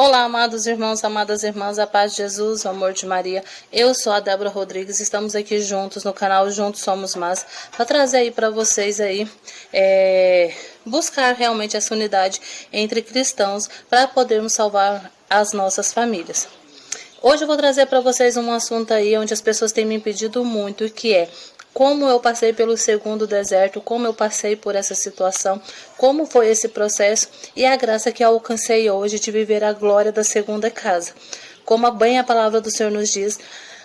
Olá, amados irmãos, amadas irmãs, a paz de Jesus, o amor de Maria. Eu sou a Débora Rodrigues, estamos aqui juntos no canal Juntos Somos Mais, para trazer aí para vocês aí, buscar realmente essa unidade entre cristãos para podermos salvar as nossas famílias. Hoje eu vou trazer para vocês um assunto aí onde as pessoas têm me pedido muito, que é como eu passei pelo segundo deserto, como eu passei por essa situação, como foi esse processo e a graça que eu alcancei hoje de viver a glória da segunda casa. Como bem a palavra do Senhor nos diz,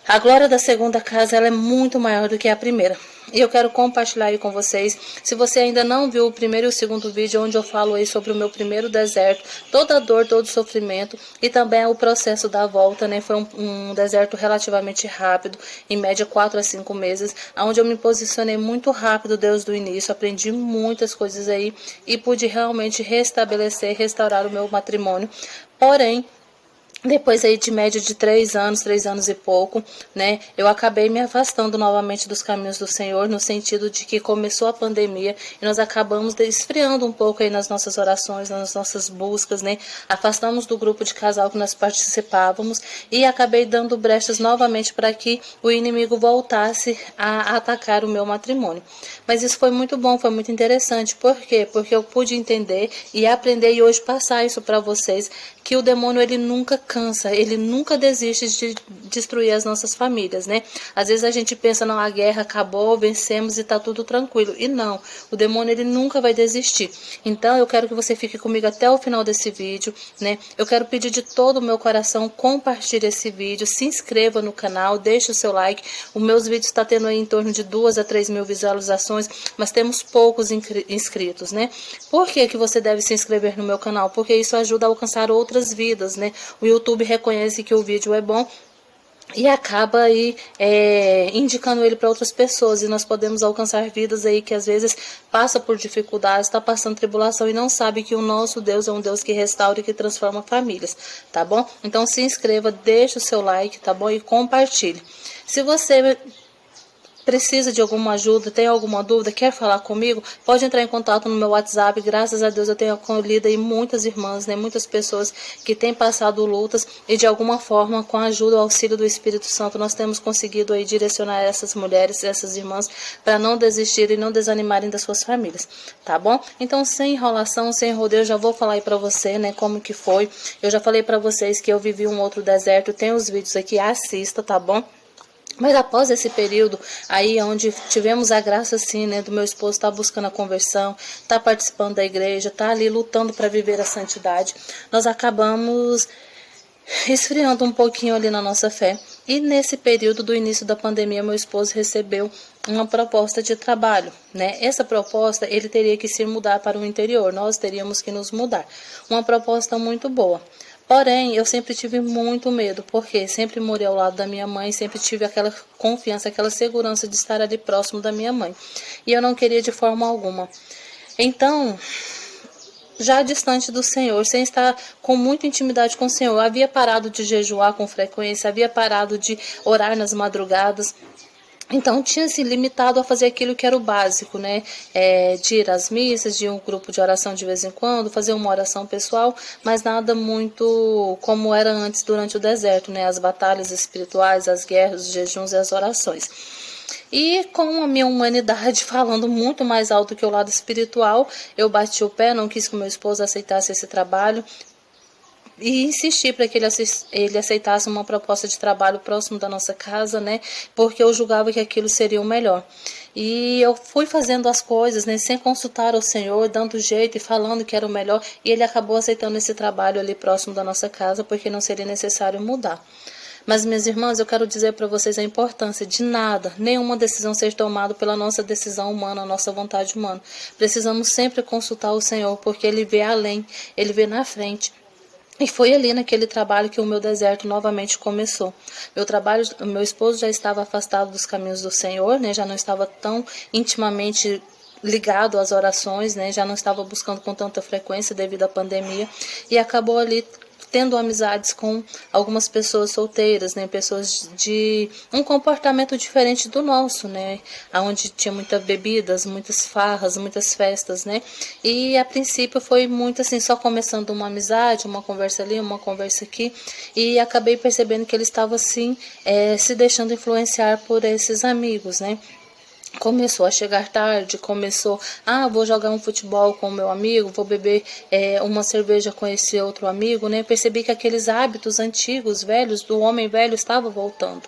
a glória da segunda casa ela é muito maior do que a primeira. E eu quero compartilhar aí com vocês. Se você ainda não viu o primeiro e o segundo vídeo, onde eu falo aí sobre o meu primeiro deserto, toda a dor, todo o sofrimento e também o processo da volta, né? Foi um deserto relativamente rápido, em média 4 a 5 meses, onde eu me posicionei muito rápido desde o início, aprendi muitas coisas aí e pude realmente restabelecer, restaurar o meu matrimônio. Porém, depois aí de média de 3 anos e pouco, né, eu acabei me afastando novamente dos caminhos do Senhor, no sentido de que começou a pandemia e nós acabamos esfriando um pouco aí nas nossas orações, nas nossas buscas, né, afastamos do grupo de casal que nós participávamos e acabei dando brechas novamente para que o inimigo voltasse a atacar o meu matrimônio. Mas isso foi muito bom, foi muito interessante. Por quê? Porque eu pude entender e aprender e hoje passar isso para vocês, que o demônio ele nunca cansa, ele nunca desiste de destruir as nossas famílias, né? Às vezes a gente pensa, não, a guerra acabou, vencemos e tá tudo tranquilo. E não, o demônio ele nunca vai desistir. Então eu quero que você fique comigo até o final desse vídeo, né? Eu quero pedir de todo o meu coração, compartilhe esse vídeo, se inscreva no canal, deixe o seu like. Os meus vídeos estão tendo aí em torno de 2 a 3 mil visualizações, mas temos poucos inscritos, né? Por que que você deve se inscrever no meu canal? Porque isso ajuda a alcançar outras vidas, né? O YouTube reconhece que o vídeo é bom e acaba aí indicando ele para outras pessoas, e nós podemos alcançar vidas aí que às vezes passa por dificuldades, está passando tribulação e não sabe que o nosso Deus é um Deus que restaura e que transforma famílias, tá bom? Então se inscreva, deixe o seu like, tá bom? E compartilhe. Se você precisa de alguma ajuda, tem alguma dúvida, quer falar comigo, pode entrar em contato no meu WhatsApp. Graças a Deus eu tenho acolhido aí muitas irmãs, né, muitas pessoas que têm passado lutas e de alguma forma, com a ajuda, o auxílio do Espírito Santo, nós temos conseguido aí direcionar essas mulheres, essas irmãs, para não desistirem e não desanimarem das suas famílias, tá bom? Então, sem enrolação, sem rodeio, eu já vou falar aí para você, né, como que foi. Eu já falei para vocês que eu vivi um outro deserto, tem os vídeos aqui, assista, tá bom? Mas após esse período, aí onde tivemos a graça, assim, né, do meu esposo estar buscando a conversão, estar participando da igreja, estar ali lutando para viver a santidade, nós acabamos esfriando um pouquinho ali na nossa fé. E nesse período do início da pandemia, meu esposo recebeu uma proposta de trabalho, né? Essa proposta, ele teria que se mudar para o interior, nós teríamos que nos mudar. Uma proposta muito boa. Porém, eu sempre tive muito medo, porque sempre morei ao lado da minha mãe, sempre tive aquela confiança, aquela segurança de estar ali próximo da minha mãe. E eu não queria de forma alguma. Então, já distante do Senhor, sem estar com muita intimidade com o Senhor, eu havia parado de jejuar com frequência, havia parado de orar nas madrugadas. Então, tinha se limitado a fazer aquilo que era o básico, né? De ir às missas, de ir a um grupo de oração de vez em quando, fazer uma oração pessoal, mas nada muito como era antes durante o deserto, né? As batalhas espirituais, as guerras, os jejuns e as orações. E com a minha humanidade falando muito mais alto que o lado espiritual, eu bati o pé, não quis que o meu esposo aceitasse esse trabalho, e insisti para que ele aceitasse uma proposta de trabalho próximo da nossa casa, né? Porque eu julgava que aquilo seria o melhor. E eu fui fazendo as coisas, né? Sem consultar o Senhor, dando jeito e falando que era o melhor. E ele acabou aceitando esse trabalho ali próximo da nossa casa, porque não seria necessário mudar. Mas, minhas irmãs, eu quero dizer para vocês a importância de nada, nenhuma decisão ser tomada pela nossa decisão humana, a nossa vontade humana. Precisamos sempre consultar o Senhor, porque Ele vê além, Ele vê na frente. E foi ali naquele trabalho que o meu deserto novamente começou. Meu esposo já estava afastado dos caminhos do Senhor, né? Já não estava tão intimamente ligado às orações, né? Já não estava buscando com tanta frequência devido à pandemia, e acabou ali tendo amizades com algumas pessoas solteiras, né, pessoas de um comportamento diferente do nosso, né, onde tinha muitas bebidas, muitas farras, muitas festas, né, e a princípio foi muito assim, só começando uma amizade, uma conversa ali, uma conversa aqui, e acabei percebendo que ele estava assim, se deixando influenciar por esses amigos, né. Começou a chegar tarde, vou jogar um futebol com o meu amigo, vou beber uma cerveja com esse outro amigo, né? Percebi que aqueles hábitos antigos, velhos, do homem velho estavam voltando.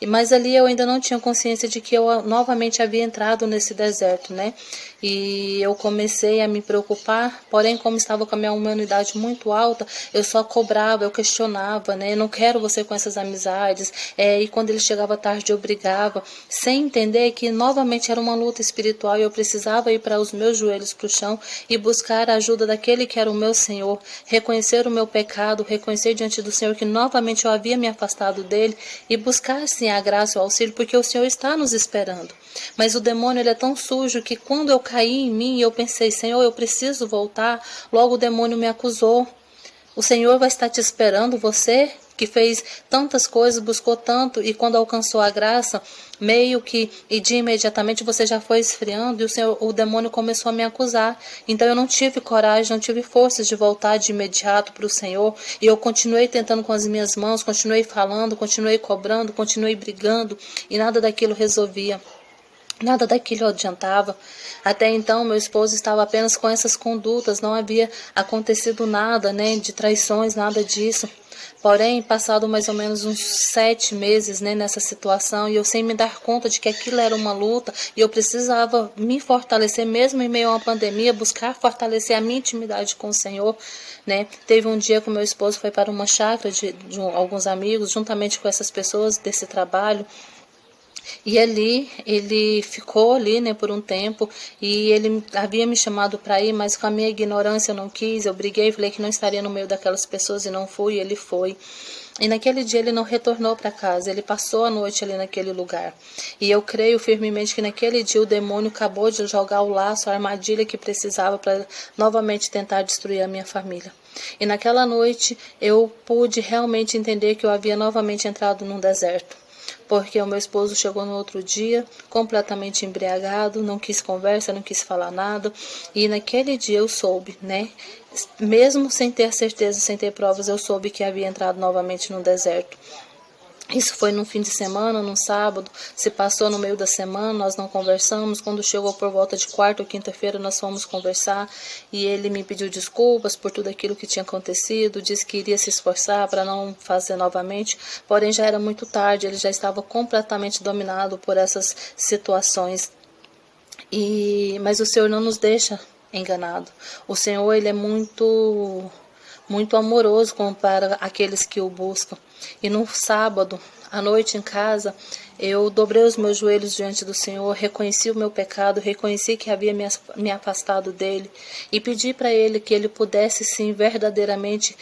Mas ali eu ainda não tinha consciência de que eu novamente havia entrado nesse deserto, né? E eu comecei a me preocupar, porém, como estava com a minha humanidade muito alta, eu só cobrava, eu questionava, né? Eu não quero você com essas amizades. E quando ele chegava tarde, eu brigava, sem entender que novamente era uma luta espiritual e eu precisava ir para os meus joelhos para o chão e buscar a ajuda daquele que era o meu Senhor, reconhecer o meu pecado, reconhecer diante do Senhor que novamente eu havia me afastado dele e buscar sim a graça e o auxílio, porque o Senhor está nos esperando. Mas o demônio ele é tão sujo que quando eu caí em mim e eu pensei, Senhor, eu preciso voltar, logo o demônio me acusou. O Senhor vai estar te esperando, você que fez tantas coisas, buscou tanto e quando alcançou a graça, meio que e de imediatamente você já foi esfriando e o demônio começou a me acusar. Então eu não tive coragem, não tive forças de voltar de imediato para o Senhor e eu continuei tentando com as minhas mãos, continuei falando, continuei cobrando, continuei brigando e nada daquilo resolvia. Nada daquilo adiantava. Até então, meu esposo estava apenas com essas condutas, não havia acontecido nada, né, de traições, nada disso. Porém, passado mais ou menos uns 7 meses, né, nessa situação, e eu sem me dar conta de que aquilo era uma luta, e eu precisava me fortalecer, mesmo em meio a uma pandemia, buscar fortalecer a minha intimidade com o Senhor, né. Teve um dia que o meu esposo foi para uma chácara de alguns amigos, juntamente com essas pessoas desse trabalho, e ali, ele ficou ali, né, por um tempo, e ele havia me chamado para ir, mas com a minha ignorância eu não quis, eu briguei, falei que não estaria no meio daquelas pessoas e não fui, e ele foi. E naquele dia ele não retornou para casa, ele passou a noite ali naquele lugar. E eu creio firmemente que naquele dia o demônio acabou de jogar o laço, a armadilha que precisava para novamente tentar destruir a minha família. E naquela noite eu pude realmente entender que eu havia novamente entrado num deserto. Porque o meu esposo chegou no outro dia completamente embriagado, não quis conversa, não quis falar nada. E naquele dia eu soube, né? Mesmo sem ter certeza, sem ter provas, eu soube que havia entrado novamente no deserto. Isso foi no fim de semana, num sábado, se passou no meio da semana, nós não conversamos. Quando chegou por volta de quarta ou quinta-feira, nós fomos conversar e ele me pediu desculpas por tudo aquilo que tinha acontecido, disse que iria se esforçar para não fazer novamente, porém já era muito tarde, ele já estava completamente dominado por essas situações. Mas o Senhor não nos deixa enganado. O Senhor, ele é muito amoroso para aqueles que o buscam. E no sábado, à noite em casa, eu dobrei os meus joelhos diante do Senhor, reconheci o meu pecado, reconheci que havia me afastado dele e pedi para ele que ele pudesse sim verdadeiramente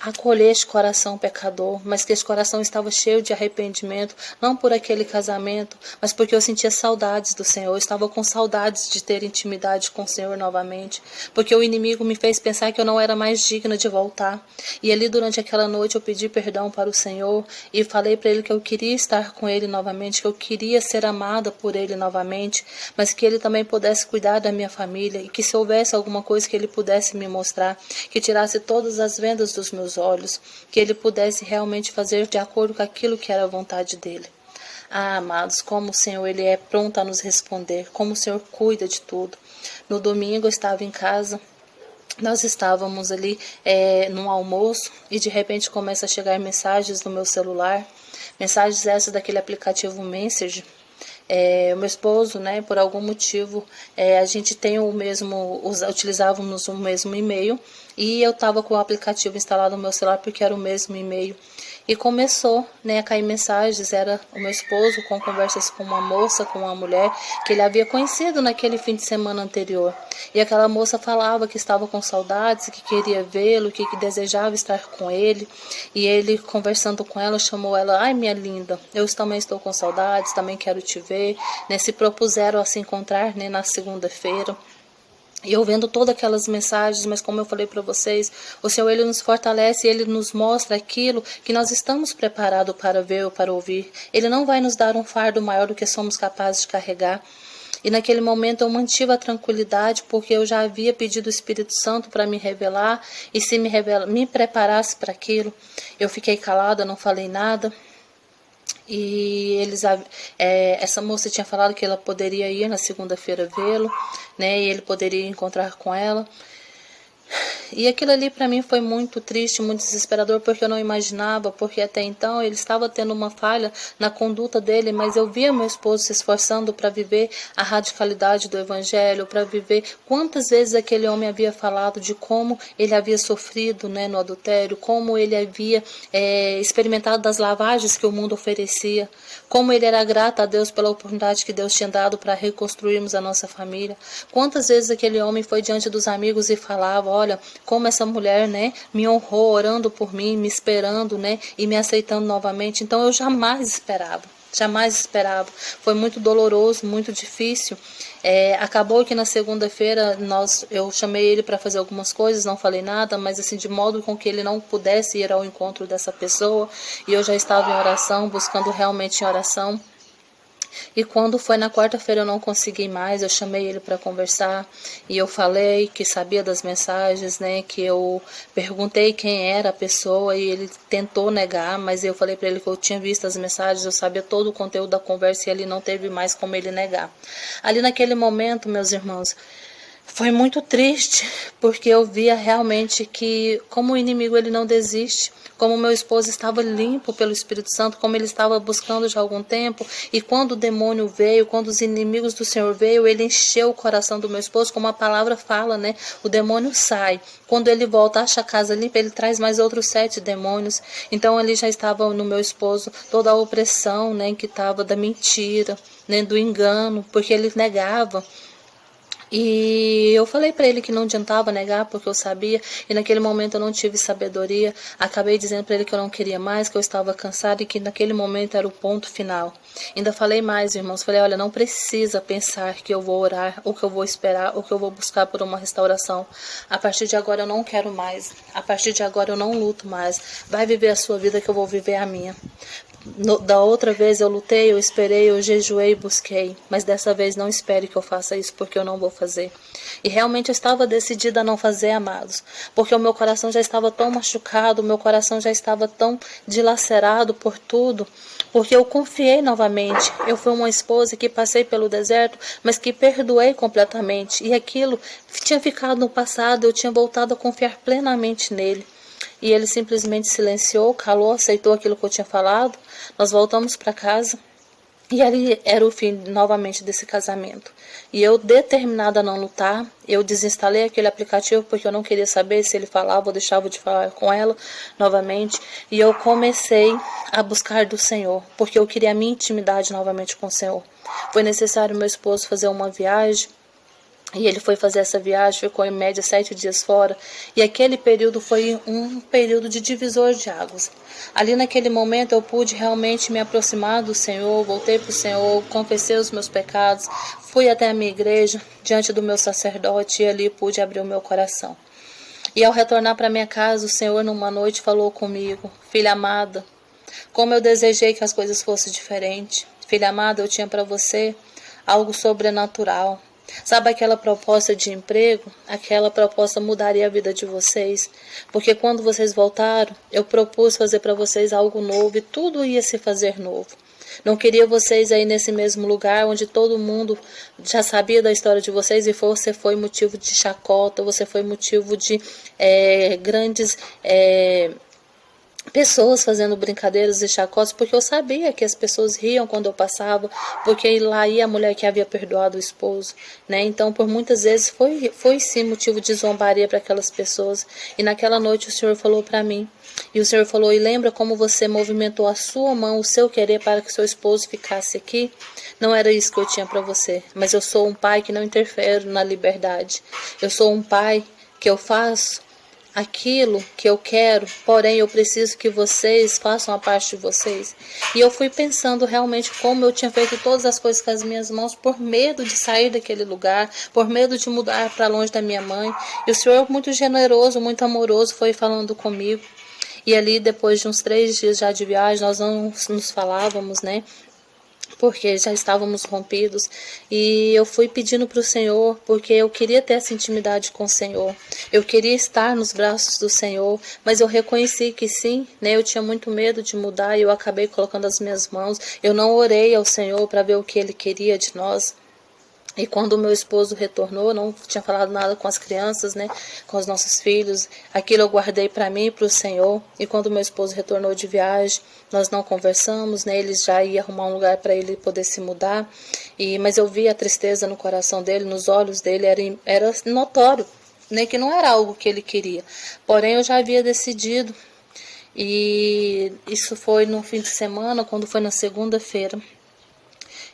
acolher este coração pecador, mas que esse coração estava cheio de arrependimento, não por aquele casamento, mas porque eu sentia saudades do Senhor, eu estava com saudades de ter intimidade com o Senhor novamente, porque o inimigo me fez pensar que eu não era mais digna de voltar. E ali durante aquela noite eu pedi perdão para o Senhor e falei para ele que eu queria estar com ele novamente, que eu queria ser amada por ele novamente, mas que ele também pudesse cuidar da minha família e que se houvesse alguma coisa que ele pudesse me mostrar, que tirasse todas as vendas dos meus olhos, que ele pudesse realmente fazer de acordo com aquilo que era a vontade dele. Ah, amados, como o Senhor ele é pronto a nos responder, como o Senhor cuida de tudo. No domingo eu estava em casa, nós estávamos ali num almoço e de repente começa a chegar mensagens no meu celular, mensagens essas daquele aplicativo Messenger. O meu esposo, né, por algum motivo, a gente tem utilizávamos o mesmo e-mail e eu estava com o aplicativo instalado no meu celular porque era o mesmo e-mail. E começou, né, a cair mensagens, era o meu esposo com conversas com uma moça, com uma mulher que ele havia conhecido naquele fim de semana anterior. E aquela moça falava que estava com saudades, que queria vê-lo, que desejava estar com ele. E ele, conversando com ela, chamou ela, ai minha linda, eu também estou com saudades, também quero te ver. Né, se propuseram a se encontrar, né, na segunda-feira. E eu vendo todas aquelas mensagens, mas como eu falei para vocês, o Senhor, Ele nos fortalece, Ele nos mostra aquilo que nós estamos preparados para ver ou para ouvir. Ele não vai nos dar um fardo maior do que somos capazes de carregar. E naquele momento eu mantive a tranquilidade, porque eu já havia pedido o Espírito Santo para me revelar, e se me preparasse para aquilo. Eu fiquei calada, não falei nada. E essa moça tinha falado que ela poderia ir na segunda-feira vê-lo, né? E ele poderia encontrar com ela. E aquilo ali para mim foi muito triste, muito desesperador, porque eu não imaginava, porque até então ele estava tendo uma falha na conduta dele, mas eu via meu esposo se esforçando para viver a radicalidade do evangelho, para viver quantas vezes aquele homem havia falado de como ele havia sofrido, né, no adultério, como ele havia experimentado das lavagens que o mundo oferecia, como ele era grato a Deus pela oportunidade que Deus tinha dado para reconstruirmos a nossa família. Quantas vezes aquele homem foi diante dos amigos e falava, olha, como essa mulher, né, me honrou orando por mim, me esperando, né, e me aceitando novamente. Então eu jamais esperava. Foi muito doloroso, muito difícil. Acabou que na segunda-feira eu chamei ele para fazer algumas coisas, não falei nada, mas assim, de modo com que ele não pudesse ir ao encontro dessa pessoa. E eu já estava em oração, buscando realmente em oração. E quando foi na quarta-feira eu não consegui mais, eu chamei ele para conversar e eu falei que sabia das mensagens, né, que eu perguntei quem era a pessoa e ele tentou negar, mas eu falei para ele que eu tinha visto as mensagens, eu sabia todo o conteúdo da conversa e ele não teve mais como ele negar. Ali naquele momento, meus irmãos, foi muito triste, porque eu via realmente que como o inimigo ele não desiste, como meu esposo estava limpo pelo Espírito Santo, como ele estava buscando já há algum tempo, e quando o demônio veio, quando os inimigos do Senhor veio, ele encheu o coração do meu esposo, como a palavra fala, né? O demônio sai. Quando ele volta, acha a casa limpa, ele traz mais outros 7 demônios. Então ali já estava no meu esposo toda a opressão, né? Que estava da mentira, né? Do engano, porque ele negava. E eu falei para ele que não adiantava negar, porque eu sabia, e naquele momento eu não tive sabedoria. Acabei dizendo para ele que eu não queria mais, que eu estava cansada e que naquele momento era o ponto final. Ainda falei mais, irmãos, falei, olha, não precisa pensar que eu vou orar, ou que eu vou esperar, ou que eu vou buscar por uma restauração. A partir de agora eu não quero mais, a partir de agora eu não luto mais. Vai viver a sua vida que eu vou viver a minha. Da outra vez eu lutei, eu esperei, eu jejuei, busquei, mas dessa vez não espere que eu faça isso, porque eu não vou fazer. E realmente eu estava decidida a não fazer, amados, porque o meu coração já estava tão machucado, o meu coração já estava tão dilacerado por tudo, porque eu confiei novamente. Eu fui uma esposa que passei pelo deserto, mas que perdoei completamente, e aquilo tinha ficado no passado, eu tinha voltado a confiar plenamente nele. E ele simplesmente silenciou, calou, aceitou aquilo que eu tinha falado. Nós voltamos para casa e ali era o fim novamente desse casamento. E eu, determinada a não lutar, eu desinstalei aquele aplicativo porque eu não queria saber se ele falava ou deixava de falar com ela novamente. E eu comecei a buscar do Senhor, porque eu queria a minha intimidade novamente com o Senhor. Foi necessário meu esposo fazer uma viagem. E ele foi fazer essa viagem, ficou em média 7 dias fora. E aquele período foi um período de divisor de águas. Ali naquele momento eu pude realmente me aproximar do Senhor, voltei para o Senhor, confessei os meus pecados, fui até a minha igreja, diante do meu sacerdote, e ali pude abrir o meu coração. E ao retornar para minha casa, o Senhor numa noite falou comigo, filha amada, como eu desejei que as coisas fossem diferentes. Filha amada, eu tinha para você algo sobrenatural. Sabe aquela proposta de emprego? Aquela proposta mudaria a vida de vocês. Porque quando vocês voltaram, eu propus fazer para vocês algo novo e tudo ia se fazer novo. Não queria vocês aí nesse mesmo lugar onde todo mundo já sabia da história de vocês e você foi motivo de chacota, você foi motivo de grandes... pessoas fazendo brincadeiras e chacotes, porque eu sabia que as pessoas riam quando eu passava, porque lá ia a mulher que havia perdoado o esposo, né? Então, por muitas vezes foi sim motivo de zombaria para aquelas pessoas. E naquela noite o Senhor falou para mim, e o Senhor falou, e lembra como você movimentou a sua mão, o seu querer para que seu esposo ficasse aqui? Não era isso que eu tinha para você, mas eu sou um pai que não interfere na liberdade. Eu sou um pai que eu faço aquilo que eu quero, porém eu preciso que vocês façam a parte de vocês. E eu fui pensando realmente como eu tinha feito todas as coisas com as minhas mãos por medo de sair daquele lugar, por medo de mudar para longe da minha mãe. E o Senhor, muito generoso, muito amoroso, foi falando comigo. E ali, depois de uns 3 dias já de viagem, nós não nos falávamos, né? Porque já estávamos rompidos, e eu fui pedindo para o Senhor, porque eu queria ter essa intimidade com o Senhor, eu queria estar nos braços do Senhor, mas eu reconheci que sim, né, eu tinha muito medo de mudar, e eu acabei colocando as minhas mãos, eu não orei ao Senhor para ver o que Ele queria de nós. E quando o meu esposo retornou, não tinha falado nada com as crianças, né, com os nossos filhos. Aquilo eu guardei para mim e para o Senhor. E quando o meu esposo retornou de viagem, nós não conversamos, né, ele já ia arrumar um lugar para ele poder se mudar. Mas eu vi a tristeza no coração dele, nos olhos dele, era notório, né, que não era algo que ele queria. Porém, eu já havia decidido. E isso foi no fim de semana, quando foi na segunda-feira.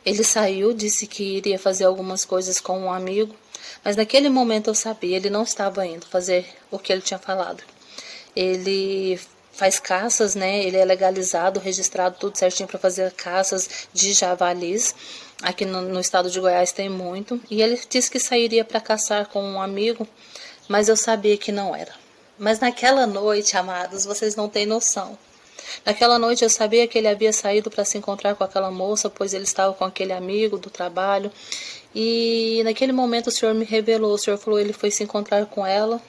Ele saiu, disse que iria fazer algumas coisas com um amigo, mas naquele momento eu sabia, ele não estava indo fazer o que ele tinha falado. Ele faz caças, né? Ele é legalizado, registrado, tudo certinho para fazer caças de javalis. Aqui no estado de Goiás tem muito. E ele disse que sairia para caçar com um amigo, mas eu sabia que não era. Mas naquela noite, amados, vocês não têm noção. Naquela noite eu sabia que ele havia saído para se encontrar com aquela moça, pois ele estava com aquele amigo do trabalho. E naquele momento o Senhor me revelou, o Senhor falou, ele foi se encontrar com ela,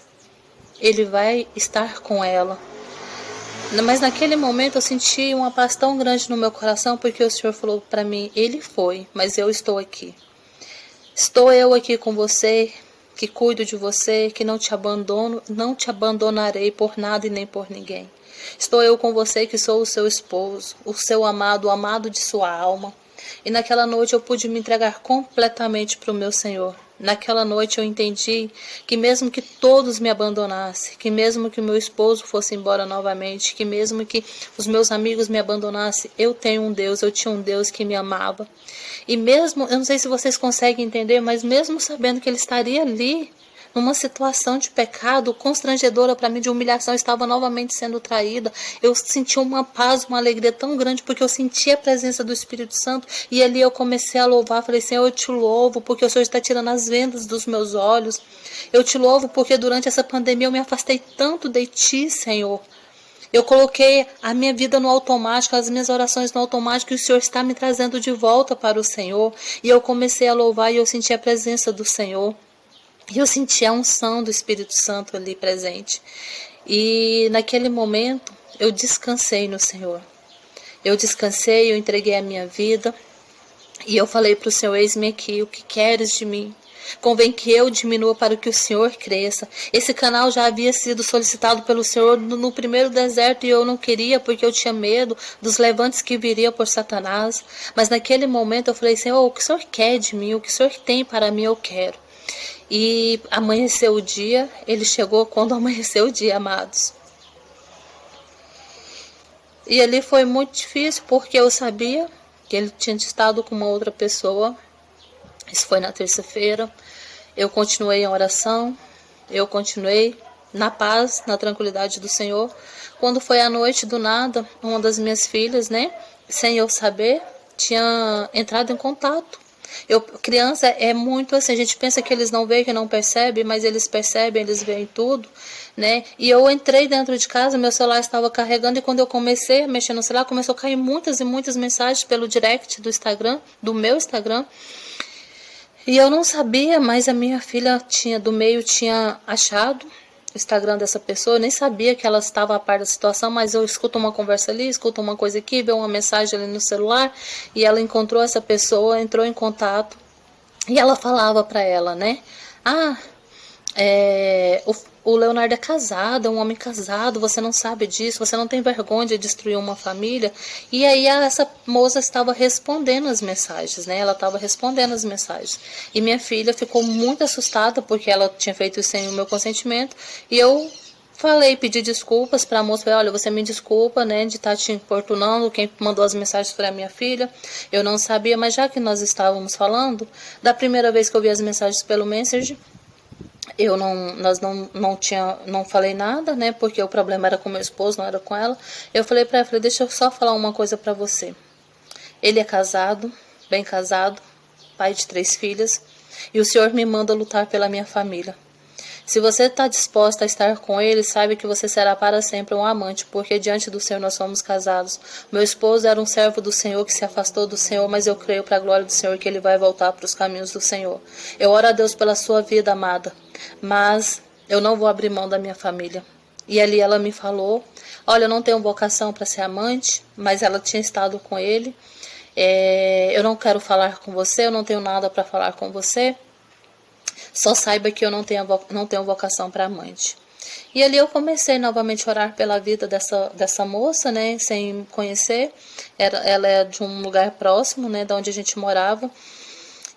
ele vai estar com ela. Mas naquele momento eu senti uma paz tão grande no meu coração, porque o Senhor falou para mim, ele foi, mas eu estou aqui. Estou eu aqui com você, que cuido de você, que não te abandono, não te abandonarei por nada e nem por ninguém. Estou eu com você, que sou o seu esposo, o seu amado, o amado de sua alma. E naquela noite eu pude me entregar completamente para o meu Senhor. Naquela noite eu entendi que mesmo que todos me abandonassem, que mesmo que o meu esposo fosse embora novamente, que mesmo que os meus amigos me abandonassem, eu tenho um Deus, eu tinha um Deus que me amava. E mesmo, eu não sei se vocês conseguem entender, mas mesmo sabendo que Ele estaria ali, numa situação de pecado constrangedora para mim, de humilhação, eu estava novamente sendo traída. Eu senti uma paz, uma alegria tão grande, porque eu senti a presença do Espírito Santo. E ali eu comecei a louvar, falei, Senhor, eu te louvo, porque o Senhor está tirando as vendas dos meus olhos. Eu te louvo, porque durante essa pandemia eu me afastei tanto de ti, Senhor. Eu coloquei a minha vida no automático, as minhas orações no automático, e o Senhor está me trazendo de volta para o Senhor. E eu comecei a louvar e eu senti a presença do Senhor. E eu senti a unção do Espírito Santo ali presente. E naquele momento eu descansei no Senhor. Eu descansei, eu entreguei a minha vida. E eu falei para o Senhor, eis-me aqui, o que queres de mim? Convém que eu diminua para que o Senhor cresça. Esse canal já havia sido solicitado pelo Senhor no primeiro deserto e eu não queria porque eu tinha medo dos levantes que viriam por Satanás. Mas naquele momento eu falei, Senhor, o que o Senhor quer de mim? O que o Senhor tem para mim eu quero. E amanheceu o dia, ele chegou quando amanheceu o dia, amados. E ali foi muito difícil, porque eu sabia que ele tinha estado com uma outra pessoa. Isso foi na terça-feira. Eu continuei em oração, eu continuei na paz, na tranquilidade do Senhor. Quando foi à noite, do nada, uma das minhas filhas, né, sem eu saber, tinha entrado em contato. Criança é muito assim, a gente pensa que eles não veem, que não percebem, mas eles percebem, eles veem tudo, né? E eu entrei dentro de casa, meu celular estava carregando, e quando eu comecei a mexer no celular, começou a cair muitas e muitas mensagens pelo direct do Instagram, do meu Instagram. E eu não sabia, mas a minha filha do meio tinha achado o Instagram dessa pessoa, eu nem sabia que ela estava a par da situação, mas eu escuto uma conversa ali, escuto uma coisa aqui, vejo uma mensagem ali no celular, e ela encontrou essa pessoa, entrou em contato, e ela falava para ela, né, o Leonardo é casado, é um homem casado, você não sabe disso, você não tem vergonha de destruir uma família. E aí essa moça estava respondendo as mensagens, né? Ela estava respondendo as mensagens. E minha filha ficou muito assustada, porque ela tinha feito isso sem o meu consentimento. E eu pedi desculpas para a moça, falei, olha, você me desculpa, né, de estar te importunando, quem mandou as mensagens foi a minha filha, eu não sabia, mas já que nós estávamos falando, da primeira vez que eu vi as mensagens pelo Messenger, Não falei nada, né? Porque o problema era com meu esposo, não era com ela. Eu falei para ela, deixa eu só falar uma coisa para você. Ele é casado, bem casado, pai de 3 filhas, e o Senhor me manda lutar pela minha família. Se você está disposta a estar com ele, saiba que você será para sempre um amante, porque diante do Senhor nós somos casados. Meu esposo era um servo do Senhor que se afastou do Senhor, mas eu creio para a glória do Senhor que ele vai voltar para os caminhos do Senhor. Eu oro a Deus pela sua vida, amada, mas eu não vou abrir mão da minha família. E ali ela me falou, olha, eu não tenho vocação para ser amante, mas ela tinha estado com ele. Eu não quero falar com você, eu não tenho nada para falar com você. Só saiba que eu não tenho vocação para amante. E ali eu comecei novamente a orar pela vida dessa moça, né, sem conhecer. Ela é de um lugar próximo, né, da onde a gente morava.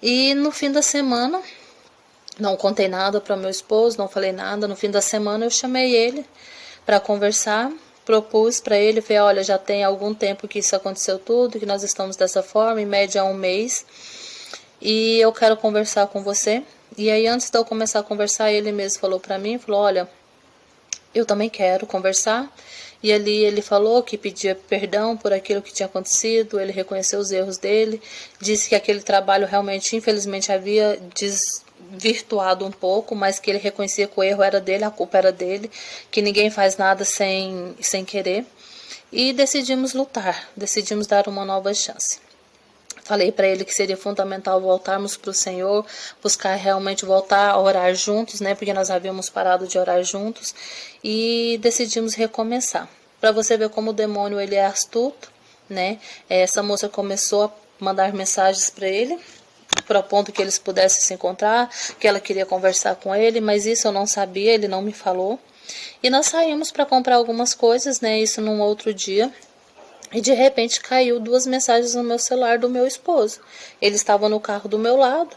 E no fim da semana, não contei nada para meu esposo, não falei nada. No fim da semana eu chamei ele para conversar, propus para ele, falei, olha, já tem algum tempo que isso aconteceu tudo, que nós estamos dessa forma, em média 1 mês. E eu quero conversar com você. E aí, antes de eu começar a conversar, ele mesmo falou para mim, falou, olha, eu também quero conversar. E ali ele falou que pedia perdão por aquilo que tinha acontecido, ele reconheceu os erros dele, disse que aquele trabalho realmente, infelizmente, havia desvirtuado um pouco, mas que ele reconhecia que o erro era dele, a culpa era dele, que ninguém faz nada sem querer. E decidimos lutar, decidimos dar uma nova chance. Falei para ele que seria fundamental voltarmos para o Senhor, buscar realmente voltar a orar juntos, né? Porque nós havíamos parado de orar juntos e decidimos recomeçar. Para você ver como o demônio ele é astuto, né? Essa moça começou a mandar mensagens para ele, propondo que eles pudessem se encontrar, que ela queria conversar com ele, mas isso eu não sabia, ele não me falou. E nós saímos para comprar algumas coisas, né? Isso num outro dia. E de repente caiu 2 mensagens no meu celular do meu esposo. Ele estava no carro do meu lado,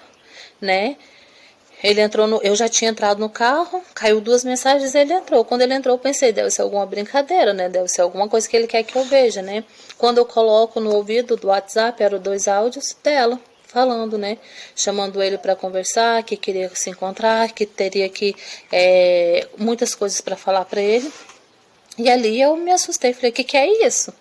né? Eu já tinha entrado no carro, caiu 2 mensagens, ele entrou. Quando ele entrou, eu pensei, deve ser alguma brincadeira, né? Deve ser alguma coisa que ele quer que eu veja, né? Quando eu coloco no ouvido do WhatsApp, eram 2 áudios dela, falando, né? Chamando ele para conversar, que queria se encontrar, que teria muitas coisas para falar para ele. E ali eu me assustei, falei, o que é isso?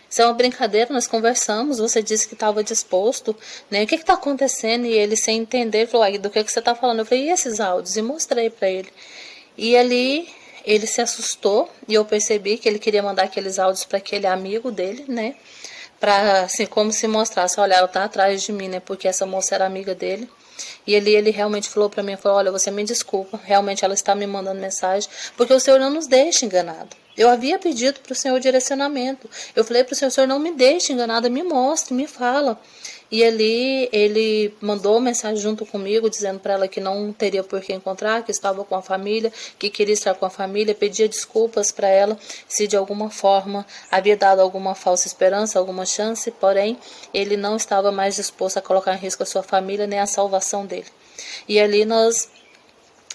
Isso é uma brincadeira, nós conversamos, você disse que estava disposto, né? O que está acontecendo? E ele, sem entender, falou, do que você está falando? Eu falei, e esses áudios? E mostrei para ele. E ali ele se assustou e eu percebi que ele queria mandar aqueles áudios para aquele amigo dele, né? Para, assim, como se mostrasse, olha, ela está atrás de mim, né? Porque essa moça era amiga dele. E ele realmente falou para mim, falou, olha, você me desculpa, realmente ela está me mandando mensagem, porque o Senhor não nos deixa enganado. Eu havia pedido para o Senhor direcionamento. Eu falei para o Senhor não me deixe enganada, me mostre, me fala. E ali ele mandou mensagem junto comigo, dizendo para ela que não teria por que encontrar, que estava com a família, que queria estar com a família, pedia desculpas para ela, se de alguma forma havia dado alguma falsa esperança, alguma chance, porém ele não estava mais disposto a colocar em risco a sua família, nem a salvação dele. E ali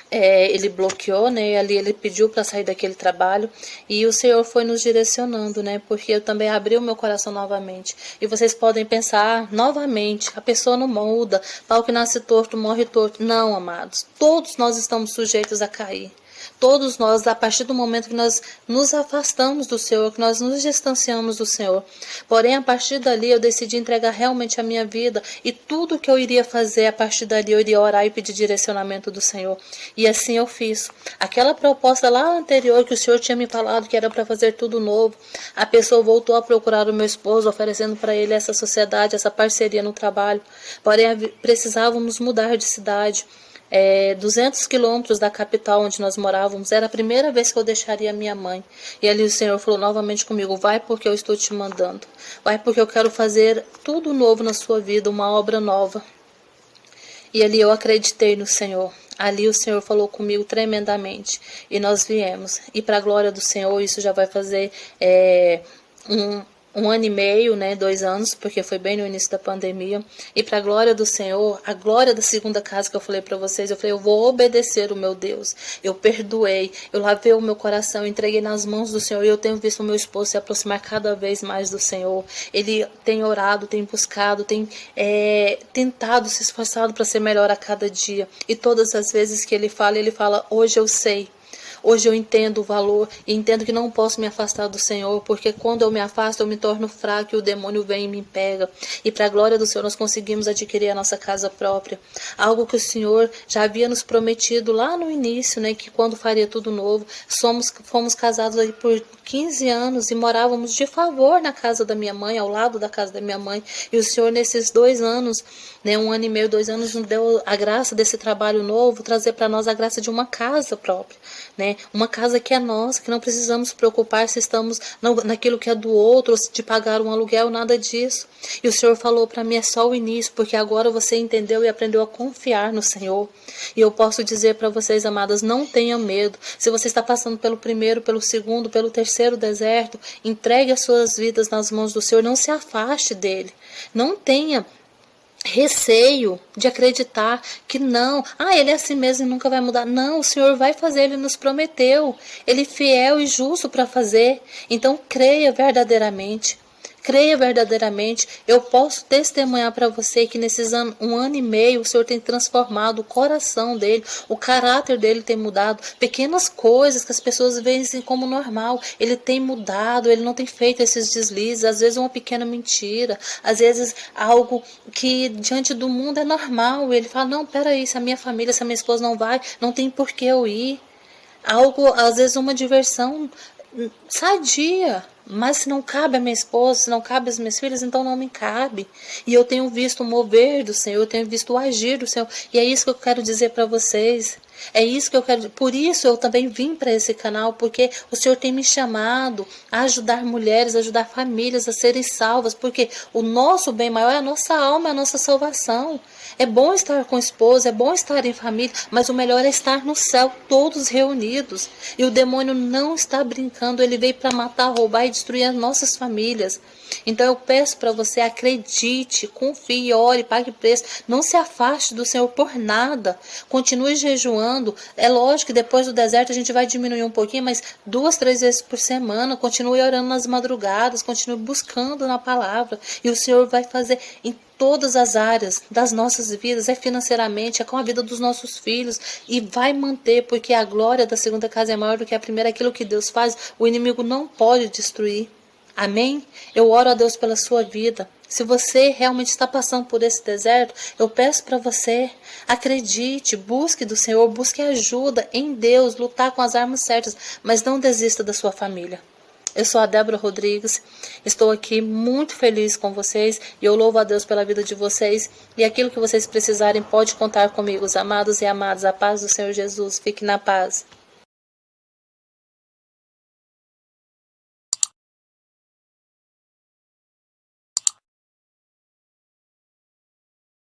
ele bloqueou, né? E ali ele pediu para sair daquele trabalho e o Senhor foi nos direcionando, né? Porque eu também abri o meu coração novamente. E vocês podem pensar, novamente, a pessoa não muda, pau que nasce torto, morre torto. Não, amados, todos nós estamos sujeitos a cair. Todos nós, a partir do momento que nós nos afastamos do Senhor, que nós nos distanciamos do Senhor. Porém, a partir dali, eu decidi entregar realmente a minha vida e tudo que eu iria fazer, a partir dali, eu iria orar e pedir direcionamento do Senhor. E assim eu fiz. Aquela proposta lá anterior que o Senhor tinha me falado que era para fazer tudo novo, a pessoa voltou a procurar o meu esposo, oferecendo para ele essa sociedade, essa parceria no trabalho. Porém, precisávamos mudar de cidade. 200 quilômetros da capital onde nós morávamos, era a primeira vez que eu deixaria minha mãe. E ali o Senhor falou novamente comigo, vai porque eu estou te mandando, vai porque eu quero fazer tudo novo na sua vida, uma obra nova. E ali eu acreditei no Senhor. Ali o Senhor falou comigo tremendamente e nós viemos. E para a glória do Senhor, isso já vai fazer 1 ano e meio, né, 2 anos, porque foi bem no início da pandemia. E para a glória do Senhor, a glória da segunda casa que eu falei para vocês, eu falei, eu vou obedecer o meu Deus. Eu perdoei, eu lavei o meu coração, entreguei nas mãos do Senhor, e eu tenho visto o meu esposo se aproximar cada vez mais do Senhor. Ele tem orado, tem buscado, tem tentado, se esforçado para ser melhor a cada dia. E todas as vezes que ele fala, hoje eu sei. Hoje eu entendo o valor e entendo que não posso me afastar do Senhor, porque quando eu me afasto eu me torno fraco e o demônio vem e me pega. E para a glória do Senhor nós conseguimos adquirir a nossa casa própria. Algo que o Senhor já havia nos prometido lá no início, né, que quando faria tudo novo. Fomos casados aí por 15 anos e morávamos de favor na casa da minha mãe, ao lado da casa da minha mãe. E o Senhor nesses 2 anos, né, 1 ano e meio, 2 anos, nos deu a graça desse trabalho novo, trazer para nós a graça de uma casa própria, né? Uma casa que é nossa, que não precisamos nos preocupar se estamos naquilo que é do outro, ou de pagar um aluguel, nada disso. E o Senhor falou para mim, é só o início, porque agora você entendeu e aprendeu a confiar no Senhor. E eu posso dizer para vocês, amadas, não tenham medo. Se você está passando pelo primeiro, pelo segundo, pelo terceiro deserto, entregue as suas vidas nas mãos do Senhor, não se afaste dele. Não tenha receio de acreditar que não, ele é assim mesmo e nunca vai mudar. Não, o Senhor vai fazer, ele nos prometeu. Ele é fiel e justo para fazer. Então creia verdadeiramente. Creia verdadeiramente. Eu posso testemunhar para você que nesses 1 ano e meio o Senhor tem transformado o coração dele, o caráter dele tem mudado. Pequenas coisas que as pessoas veem assim como normal, ele tem mudado, ele não tem feito esses deslizes. Às vezes uma pequena mentira, às vezes algo que diante do mundo é normal. Ele fala, não, peraí, se a minha família, se a minha esposa não vai, não tem por que eu ir. Algo, às vezes uma diversão sadia, mas se não cabe a minha esposa, se não cabe as minhas filhas, então não me cabe. E eu tenho visto o mover do Senhor, eu tenho visto o agir do Senhor, e é isso que eu quero dizer para vocês. É isso que eu quero. Por isso eu também vim para esse canal, porque o Senhor tem me chamado a ajudar mulheres, a ajudar famílias a serem salvas, porque o nosso bem maior é a nossa alma, é a nossa salvação. É bom estar com o esposo, é bom estar em família, mas o melhor é estar no céu, todos reunidos. E o demônio não está brincando, ele veio para matar, roubar e destruir as nossas famílias. Então eu peço para você, acredite, confie, ore, pague preço. Não se afaste do Senhor por nada. Continue jejuando. É lógico que depois do deserto a gente vai diminuir um pouquinho, mas 2, 3 vezes por semana. Continue orando nas madrugadas, continue buscando na palavra. E o Senhor vai fazer em todas as áreas das nossas vidas, é financeiramente, é com a vida dos nossos filhos, e vai manter, porque a glória da segunda casa é maior do que a primeira. Aquilo que Deus faz, o inimigo não pode destruir. Amém? Eu oro a Deus pela sua vida. Se você realmente está passando por esse deserto, eu peço para você, acredite, busque do Senhor, busque ajuda em Deus, lutar com as armas certas, mas não desista da sua família. Eu sou a Débora Rodrigues, estou aqui muito feliz com vocês e eu louvo a Deus pela vida de vocês. E aquilo que vocês precisarem, pode contar comigo, os amados e amadas. A paz do Senhor Jesus, fique na paz.